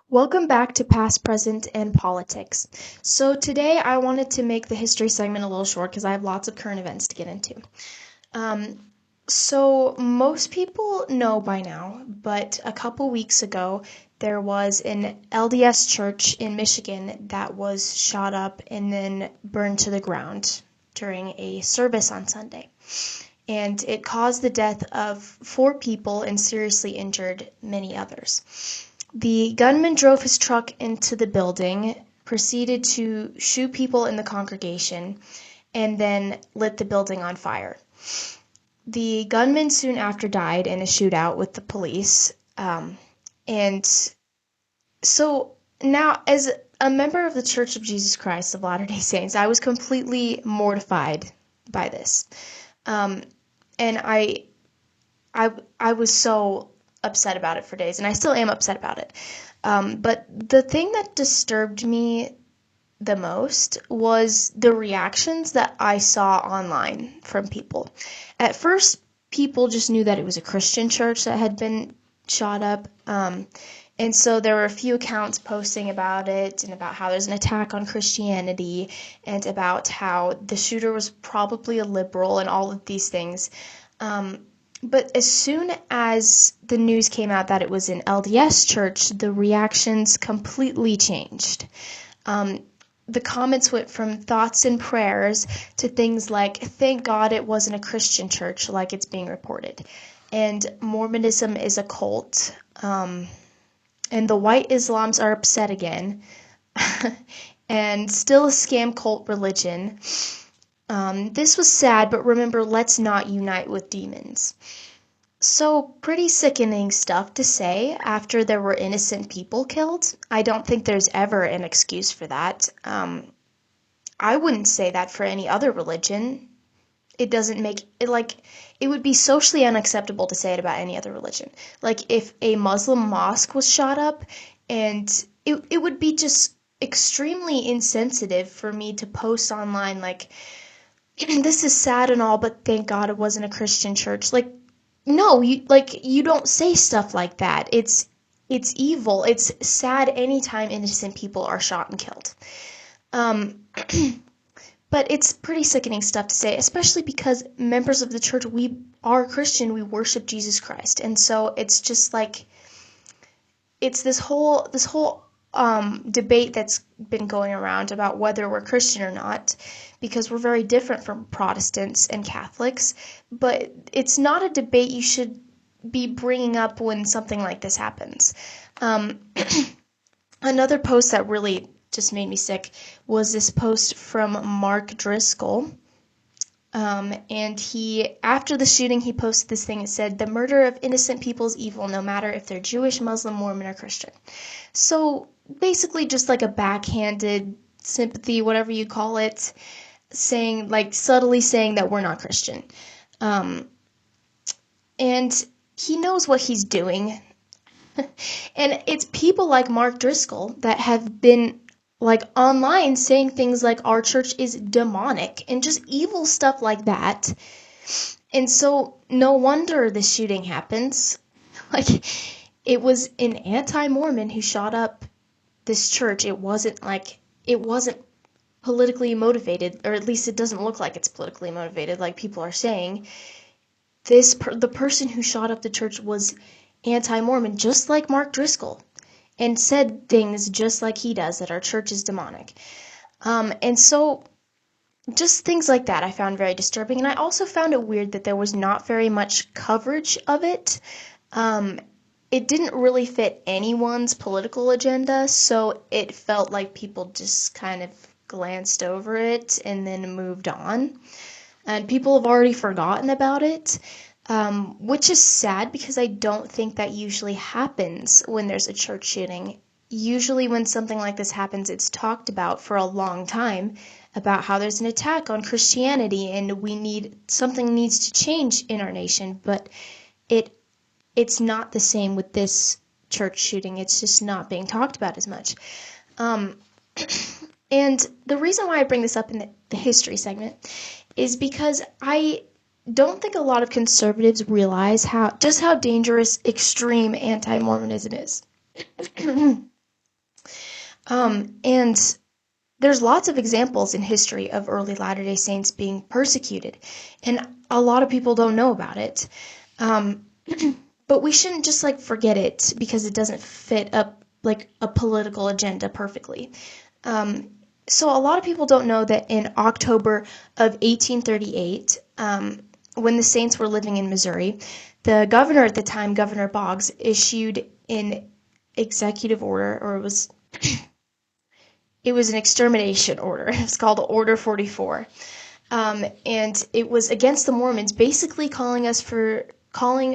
Welcome back to Past, Present, and Politics. So today I wanted to make the history segment a little short because I have lots of current events to get into. Um, so most people know by now, but a couple weeks ago there was an LDS church in Michigan that was shot up and then burned to the ground during a service on Sunday. And it caused the death of 4 people and seriously injured many others. The gunman drove his truck into the building, proceeded to shoot people in the congregation, and then lit the building on fire. The gunman soon after died in a shootout with the police. And so now, as a member of the Church of Jesus Christ of Latter-day Saints, I was completely mortified by this. And I was so upset about it for days, and I still am upset about it. But the thing that disturbed me the most was the reactions that I saw online from people. At first, people just knew that it was a Christian church that had been shot up, and so there were a few accounts posting about it and about how there's an attack on Christianity and about how the shooter was probably a liberal and all of these things. But as soon as the news came out that it was an LDS church, the reactions completely changed. The comments went from thoughts and prayers to things like, thank God it wasn't a Christian church like it's being reported. And Mormonism is a cult. And the white Islams are upset again. And still a scam cult religion. This was sad, but remember, let's not unite with demons. So, pretty sickening stuff to say after there were innocent people killed. I don't think there's ever an excuse for that. I wouldn't say that for any other religion. It doesn't make it it would be socially unacceptable to say it about any other religion. Like if a Muslim mosque was shot up, and it would be just extremely insensitive for me to post online like, this is sad and all, but thank God it wasn't a Christian church. No, you don't say stuff like that. It's evil. It's sad anytime innocent people are shot and killed. But it's pretty sickening stuff to say, especially because members of the church, we are Christian, we worship Jesus Christ. And so it's just like, it's this whole debate that's been going around about whether we're Christian or not, because we're very different from Protestants and Catholics, but it's not a debate you should be bringing up when something like this happens. Another post that really just made me sick was this post from Mark Driscoll. And he, after the shooting, he posted this thing. It said, "The murder of innocent people is evil, no matter if they're Jewish, Muslim, Mormon, or Christian." So basically just like a backhanded sympathy, whatever you call it, saying, like subtly saying that we're not Christian. And he knows what he's doing. And it's people like Mark Driscoll that have been like online saying things like our church is demonic and just evil stuff like that. And so no wonder the shooting happens. Like, it was an anti-Mormon who shot up this church. It wasn't politically motivated, or at least it doesn't look like it's politically motivated like people are saying. The person who shot up the church was anti-Mormon, just like Mark Driscoll, and said things just like he does, that our church is demonic. And so just things like that I found very disturbing. And I also found it weird that there was not very much coverage of it. It didn't really fit anyone's political agenda, so it felt like people just kind of glanced over it and then moved on. And people have already forgotten about it. Which is sad because I don't think that usually happens when there's a church shooting. Usually when something like this happens, it's talked about for a long time about how there's an attack on Christianity and something needs to change in our nation, but it's not the same with this church shooting. It's just not being talked about as much. And the reason why I bring this up in the history segment is because I don't think a lot of conservatives realize how dangerous extreme anti-Mormonism is. And there's lots of examples in history of early Latter-day Saints being persecuted, and a lot of people don't know about it. Um, but we shouldn't just like forget it because it doesn't fit up like a political agenda perfectly. Um, so a lot of people don't know that in October of 1838, when the Saints were living in Missouri, the governor at the time, Governor Boggs, issued an executive order, or it was an extermination order. It's called Order 44. And it was against the Mormons, basically calling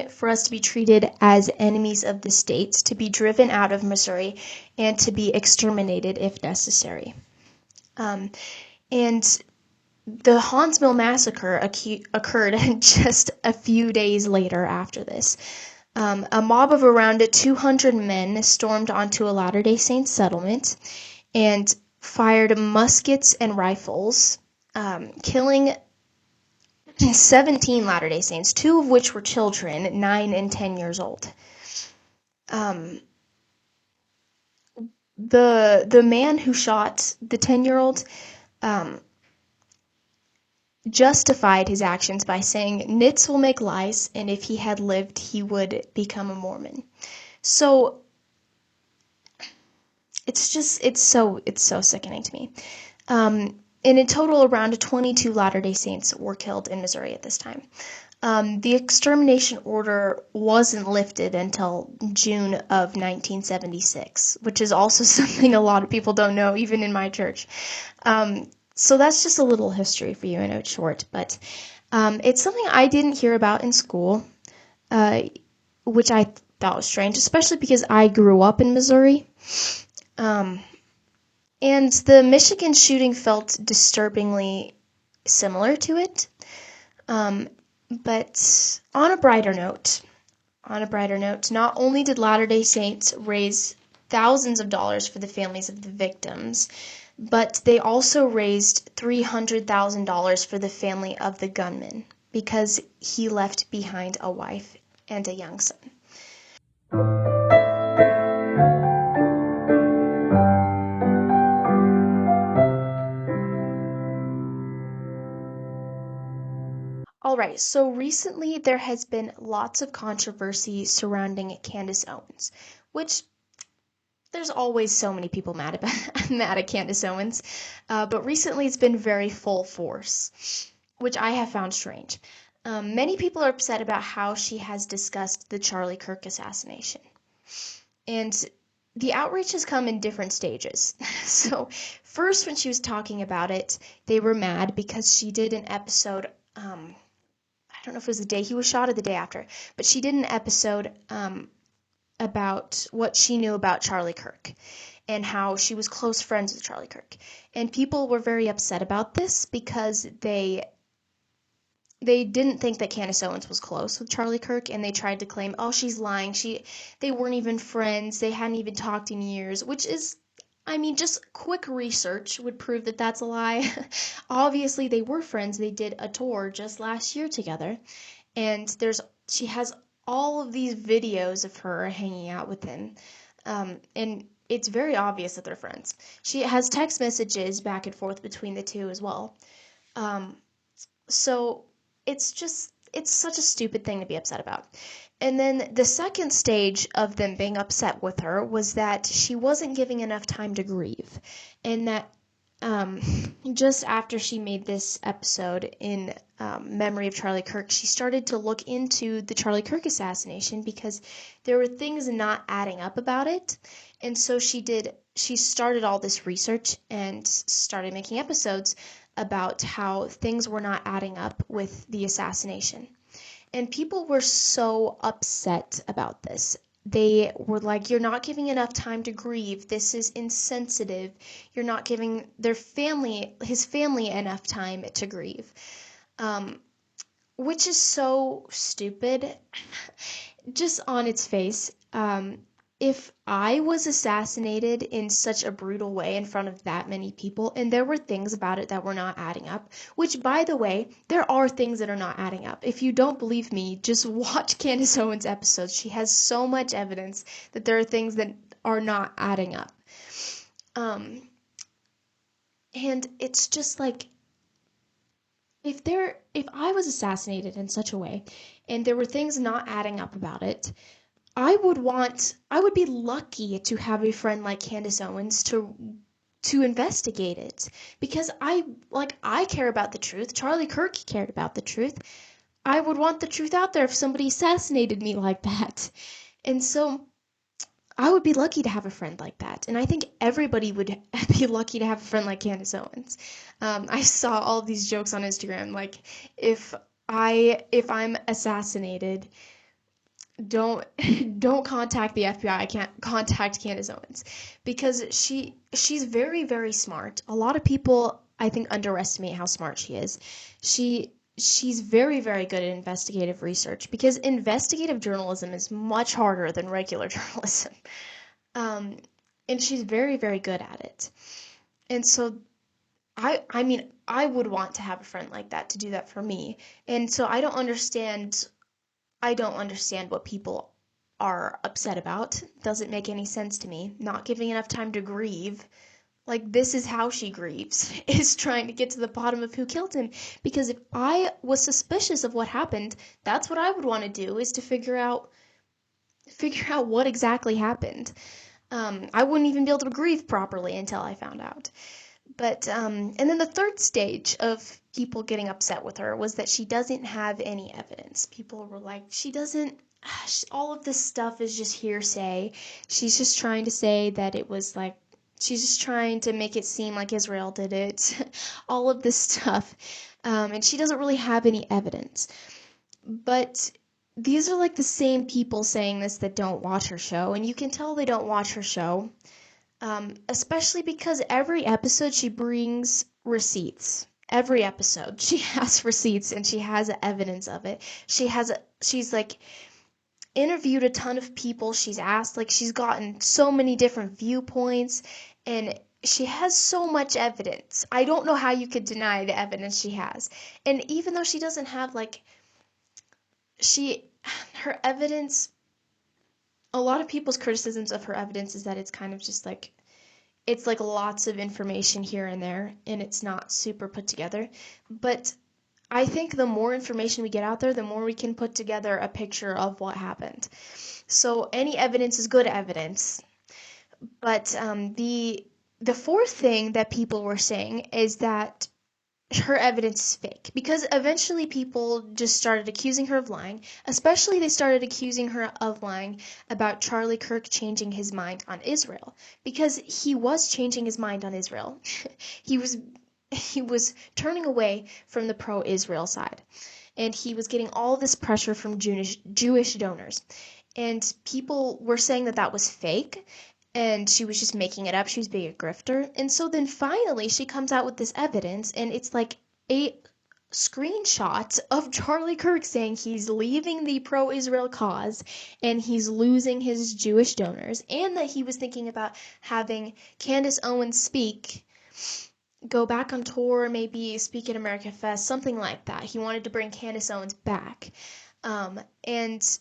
for us to be treated as enemies of the state, to be driven out of Missouri, and to be exterminated if necessary. And the Hawn Massacre occurred just a few days later after this. A mob of around 200 men stormed onto a Latter-day Saint settlement and fired muskets and rifles, killing 17 Latter-day Saints, 2 of which were children, 9 and 10 years old. The man who shot the 10-year-old justified his actions by saying nits will make lice, and if he had lived, he would become a Mormon. So it's so sickening to me. And in total, around 22 Latter-day Saints were killed in Missouri at this time. The extermination order wasn't lifted until June of 1976, which is also something a lot of people don't know, even in my church. So that's just a little history for you. I know it's short, but it's something I didn't hear about in school, which I thought was strange, especially because I grew up in Missouri. And the Michigan shooting felt disturbingly similar to it. But on a brighter note, not only did Latter-day Saints raise thousands of dollars for the families of the victims, but they also raised $300,000 for the family of the gunman because he left behind a wife and a young son. All right, so recently there has been lots of controversy surrounding Candace Owens, which there's always so many people mad at Candace Owens, but recently it's been very full force, which I have found strange. Many people are upset about how she has discussed the Charlie Kirk assassination, and the outrage has come in different stages. So first, when she was talking about it, they were mad because she did an episode. I don't know if it was the day he was shot or the day after, but she did an episode about what she knew about Charlie Kirk and how she was close friends with Charlie Kirk. And people were very upset about this because they didn't think that Candace Owens was close with Charlie Kirk, and they tried to claim, oh, she's lying. They weren't even friends. They hadn't even talked in years, which is, I mean, just quick research would prove that that's a lie. Obviously, they were friends. They did a tour just last year together, and she has all of these videos of her hanging out with him, and it's very obvious that they're friends. She has text messages back and forth between the two as well. So it's such a stupid thing to be upset about. And then the second stage of them being upset with her was that she wasn't giving enough time to grieve, and that just after she made this episode in memory of Charlie Kirk, she started to look into the Charlie Kirk assassination because there were things not adding up about it. And so she started all this research and started making episodes about how things were not adding up with the assassination. And people were so upset about this. They were like, you're not giving enough time to grieve. This is insensitive. You're not giving his family enough time to grieve. Which is so stupid, just on its face. If I was assassinated in such a brutal way in front of that many people, and there were things about it that were not adding up, which, by the way, there are things that are not adding up. If you don't believe me, just watch Candace Owens' episodes. She has so much evidence that there are things that are not adding up. Um, and it's just like, if I was assassinated in such a way and there were things not adding up about it, I would be lucky to have a friend like Candace Owens to investigate it, because I care about the truth. Charlie Kirk cared about the truth. I would want the truth out there if somebody assassinated me like that. And so I would be lucky to have a friend like that. And I think everybody would be lucky to have a friend like Candace Owens. I saw all these jokes on Instagram, like, if I'm assassinated, don't don't contact the FBI. I can't contact Candace Owens, because she's very, very smart. A lot of people, I think, underestimate how smart she is. She's very, very good at investigative research, because investigative journalism is much harder than regular journalism. Um, and she's very, very good at it. And so I mean, I would want to have a friend like that to do that for me. And so I don't understand what people are upset about. Doesn't make any sense to me. Not giving enough time to grieve. Like, this is how she grieves, is trying to get to the bottom of who killed him. Because if I was suspicious of what happened, that's what I would want to do, is to figure out what exactly happened. I wouldn't even be able to grieve properly until I found out. But and then the third stage of people getting upset with her was that she doesn't have any evidence. People were like, she doesn't, all of this stuff is just hearsay. She's just trying to say that it was like, she's just trying to make it seem like Israel did it. All of this stuff. And she doesn't really have any evidence. But these are like the same people saying this that don't watch her show. And you can tell they don't watch her show. Especially because every episode she brings receipts. Every episode she has receipts and she has evidence of it. She's like interviewed a ton of people. She's asked, like, she's gotten so many different viewpoints, and she has so much evidence. I don't know how you could deny the evidence she has. And even though she doesn't have her evidence, a lot of people's criticisms of her evidence is that it's kind of just like, it's like lots of information here and there, and it's not super put together. But I think the more information we get out there, the more we can put together a picture of what happened. So any evidence is good evidence. But the fourth thing that people were saying is that her evidence is fake, because eventually people just started accusing her of lying. Especially they started accusing her of lying about Charlie Kirk changing his mind on Israel, because he was changing his mind on Israel. he was turning away from the pro-Israel side, and he was getting all this pressure from Jewish donors, and people were saying that that was fake, and she was just making it up. She was being a grifter. And so then finally she comes out with this evidence, and it's like a screenshot of Charlie Kirk saying he's leaving the pro-Israel cause and he's losing his Jewish donors, and that he was thinking about having Candace Owens go back on tour, maybe speak at America Fest, something like that. He wanted to bring Candace Owens back. And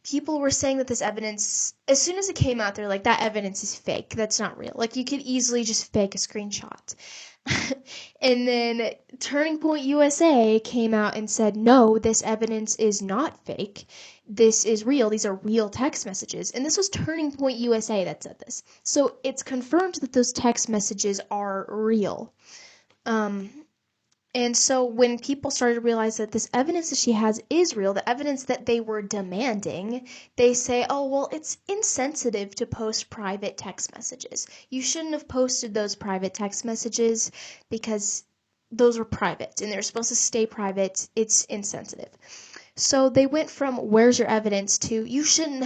people were saying that this evidence, as soon as it came out, they're like, that evidence is fake. That's not real. Like, you could easily just fake a screenshot. And then Turning Point USA came out and said, no, this evidence is not fake. This is real. These are real text messages. And this was Turning Point USA that said this. So it's confirmed that those text messages are real. And so when people started to realize that this evidence that she has is real, the evidence that they were demanding, they say, oh, well, it's insensitive to post private text messages. You shouldn't have posted those private text messages because those were private and they're supposed to stay private. It's insensitive. So they went from where's your evidence to you shouldn't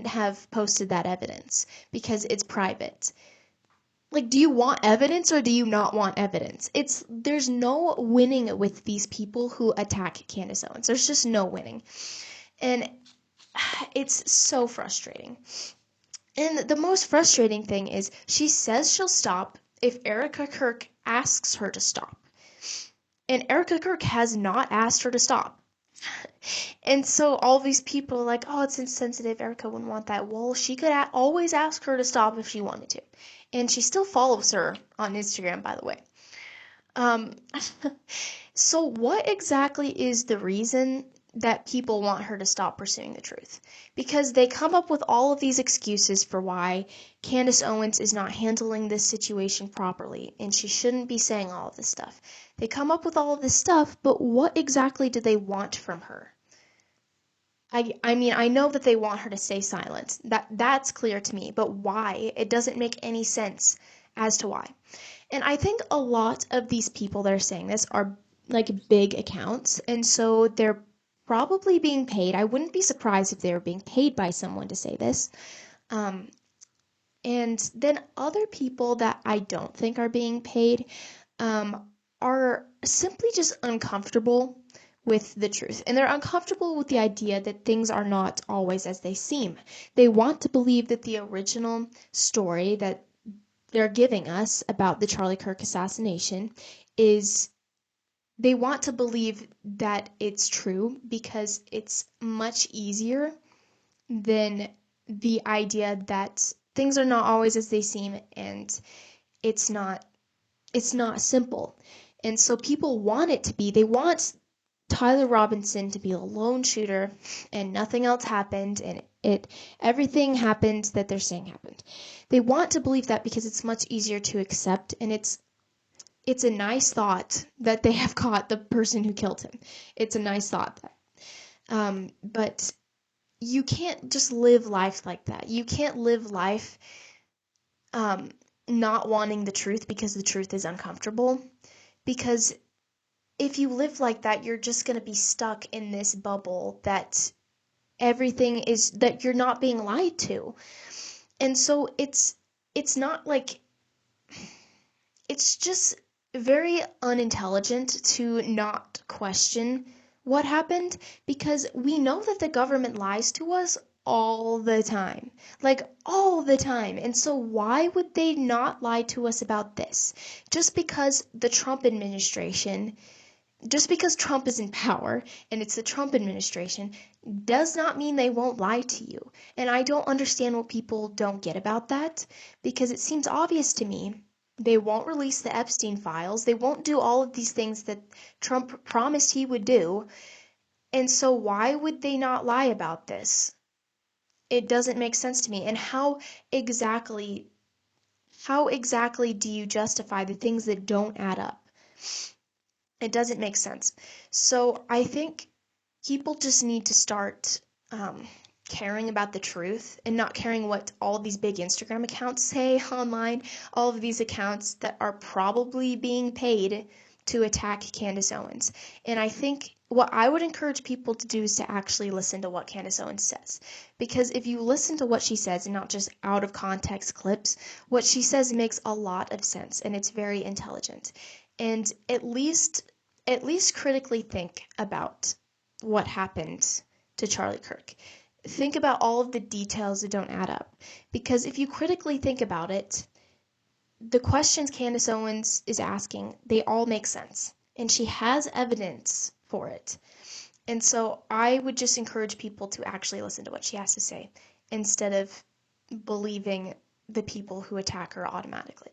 have posted that evidence because it's private. Like, do you want evidence or do you not want evidence? There's no winning with these people who attack Candace Owens. There's just no winning. And it's so frustrating. And the most frustrating thing is she says she'll stop if Erica Kirk asks her to stop. And Erica Kirk has not asked her to stop. And so all these people are like, oh, it's insensitive. Erica wouldn't want that. Well, she could always ask her to stop if she wanted to. And she still follows her on Instagram, by the way. Um, so what exactly is the reason that people want her to stop pursuing the truth? Because they come up with all of these excuses for why Candace Owens is not handling this situation properly, and she shouldn't be saying all of this stuff. They come up with all of this stuff, but what exactly do they want from her? I mean, I know that they want her to stay silent. That's clear to me, but why? It doesn't make any sense as to why. And I think a lot of these people that are saying this are like big accounts, and so they're probably being paid. I wouldn't be surprised if they were being paid by someone to say this. Um, and then other people that I don't think are being paid are simply just uncomfortable with the truth. And they're uncomfortable with the idea that things are not always as they seem. They want to believe that the original story that they're giving us about the Charlie Kirk assassination is they want to believe that it's true because it's much easier than the idea that things are not always as they seem, and it's not simple. And so people want it to be. They want Tyler Robinson to be a lone shooter and nothing else happened, and everything happened that they're saying happened. They want to believe that because it's much easier to accept, and it's a nice thought that they have caught the person who killed him. It's a nice thought. But you can't just live life like that. You can't live life um, not wanting the truth because the truth is uncomfortable. Because if you live like that, you're just going to be stuck in this bubble that everything is, that you're not being lied to. And so it's not like, it's just very unintelligent to not question what happened, because we know that the government lies to us all the time. Like, all the time. And so why would they not lie to us about this? Just because the Trump administration, just because Trump is in power and it's the Trump administration, does not mean they won't lie to you. And I don't understand what people don't get about that, because it seems obvious to me. They won't release the Epstein files. They won't do all of these things that Trump promised he would do. And so why would they not lie about this? It doesn't make sense to me. And exactly how exactly do you justify the things that don't add up? It doesn't make sense. So I think people just need to start caring about the truth and not caring what all of these big Instagram accounts say online, all of these accounts that are probably being paid to attack Candace Owens. And I think what I would encourage people to do is to actually listen to what Candace Owens says. Because if you listen to what she says and not just out of context clips, what she says makes a lot of sense and it's very intelligent. And at least critically think about what happened to Charlie Kirk. Think about all of the details that don't add up. Because if you critically think about it, the questions Candace Owens is asking, they all make sense. And she has evidence for it. And so I would just encourage people to actually listen to what she has to say instead of believing the people who attack her automatically.